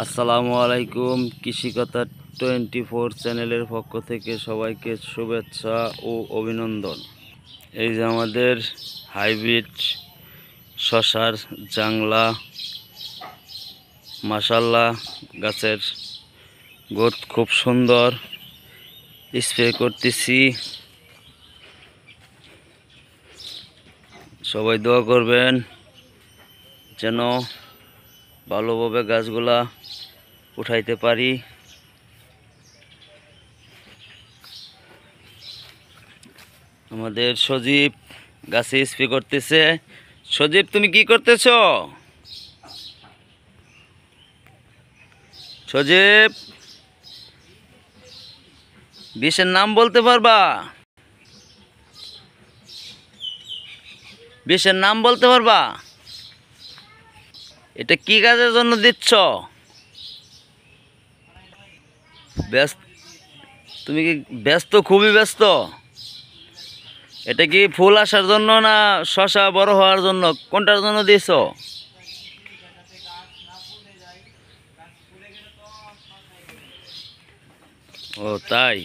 আসসালামু আলাইকুম। কৃষিকথা 24 চ্যানেলের পক্ষ থেকে সবাইকে শুভেচ্ছা ও অভিনন্দন। এই যে আমাদের হাইব্রিড শশার জাংলা, মাশাআল্লাহ গাছের গ্রোথ খুব সুন্দর। স্প্রে করতেছি, সবাই দোয়া করবেন যেন ভালোভাবে গাছগুলা উঠাইতে পারি। আমাদের সজীব গাছে স্প্রে করতেছে। সজীব, তুমি কি করতেছ? সজীব, বিষের নাম বলতে পারবা? বিষের নাম বলতে পারবা? এটা কি কাজের জন্য দিচ্ছ? ব্যস্ত? তুমি কি ব্যস্ত? খুবই ব্যস্ত। এটা কি ফুল আসার জন্য না শশা বড় হওয়ার জন্য? কোনটার জন্য দিছ? ও তাই।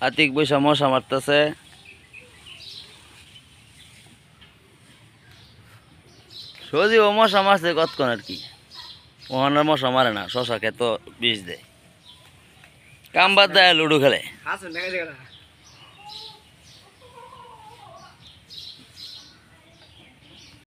আতিক বৈশা মশা মারতেছে। সজীব ও মশা মারছে কতক্ষণ আর কি, ওখানে মশা মারে না, শশা খেত বিষ দেয়, কাম বাদ দেয়, লুডো খেলে।